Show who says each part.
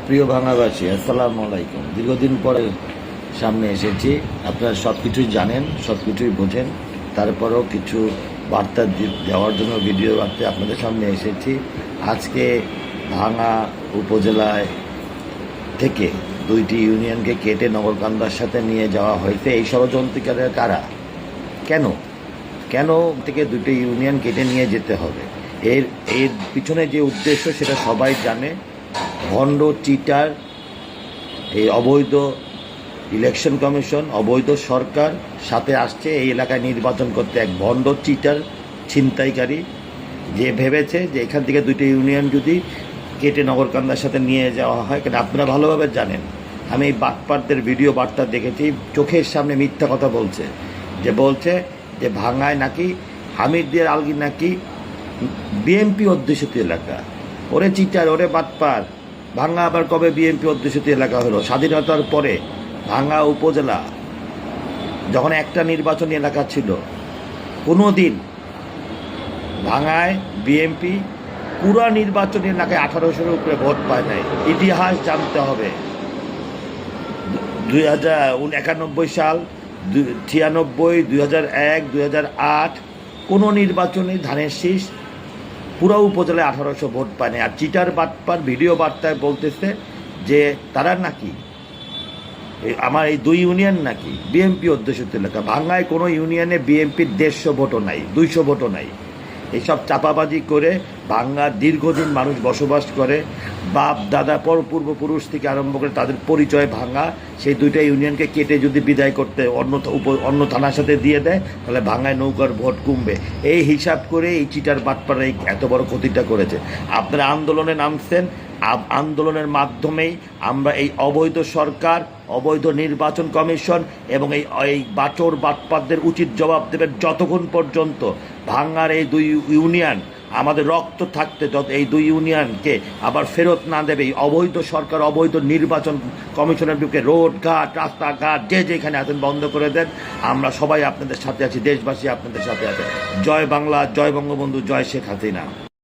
Speaker 1: প্রিয় ভাঙাবাসী, আসসালামু আলাইকুম। দীর্ঘদিন পরে সামনে এসেছি। আপনারা সব কিছুই জানেন, সব কিছুই বোঝেন, তারপরেও কিছু বার্তা দেওয়ার জন্য ভিডিও বার্তা আপনাদের সামনে এসেছি। আজকে ভাঙা উপজেলায় থেকে দুইটি ইউনিয়নকে কেটে নগরকান্দার সাথে নিয়ে যাওয়া হয়েছে। এই ষড়যন্ত্রকারীরা কারা? কেন কেন থেকে দুটি ইউনিয়ন কেটে নিয়ে যেতে হবে? এর এর পিছনে যে উদ্দেশ্য সেটা সবাই জানে। ভণ্ড চিটার, এই অবৈধ ইলেকশন কমিশন, অবৈধ সরকার, সাথে আসছে এই এলাকায় নির্বাচন করতে এক ভণ্ড চিটার ছিনতাইকারী, যে ভেবেছে যে এখান থেকে দুইটি ইউনিয়ন যদি কেটে নগরকান্দার সাথে নিয়ে যাওয়া হয়। কারণ আপনারা ভালোভাবে জানেন, আমি এই বাটপারদের ভিডিও বার্তা দেখেছি, চোখের সামনে মিথ্যা কথা বলছে যে ভাঙায় নাকি হামিদদের আলগি নাকি বিএনপি অধ্যুষিত এলাকা। ওরে চিটার, ওরে বাটপার, ভাঙ্গা আবার কবে বিএনপি অধ্যুষিত এলাকা হলো? স্বাধীনতার পরে ভাঙ্গা উপজেলা যখন একটা নির্বাচনী এলাকা ছিল, কোনো দিন ভাঙ্গায় বিএনপি পুরা নির্বাচনী এলাকায় 1800-এর উপরে ভোট পায় নাই। ইতিহাস জানতে হবে। 1991 সাল, 96, 2001, 2008 কোনো নির্বাচনী ধানের শীষ পুরো উপজেলায় 1800 ভোট পায় না। আর চিটার বাটপার ভিডিও বার্তায় বলতেছে যে তারা নাকি আমার এই দুই ইউনিয়ন নাকি বিএনপি অধ্যুষিত এলাকা। ভাঙ্গায় কোনো ইউনিয়নে বিএনপির 150 ভোটও নাই, 200 ভোটও নাই। এইসব চাপাবাজি করে ভাঙ্গার দীর্ঘদিন মানুষ বসবাস করে, বাপ দাদা পূর্বপুরুষ থেকে আরম্ভ করে তাদের পরিচয় ভাঙ্গা। সেই দুইটা ইউনিয়নকে কেটে যদি বিদায় করতে অন্য থানার সাথে দিয়ে দেয়, তাহলে ভাঙ্গায় নৌকার ভোট কমবে। এই হিসাব করে এই চিটার বাটপাড়া এত বড় ক্ষতিটা করেছে। আপনারা আন্দোলনে নামছেন, আন্দোলনের মাধ্যমেই আমরা এই অবৈধ সরকার, অবৈধ নির্বাচন কমিশন এবং এই বাচর বাটপারদের উচিত জবাব দেবেন যতক্ষণ পর্যন্ত ভাঙ্গার এই দুই ইউনিয়ন আমাদের রক্ত থাকতে এই দুই ইউনিয়নকে আবার ফেরত না দেবে। এই অবৈধ সরকার, অবৈধ নির্বাচন কমিশনের বিরুদ্ধে রোডঘাট, রাস্তাঘাট যে যেখানে আছেন বন্ধ করে দেন। আমরা সবাই আপনাদের সাথে আছি, দেশবাসী আপনাদের সাথে আছে। জয় বাংলা, জয় বঙ্গবন্ধু, জয় শেখ হাসিনা।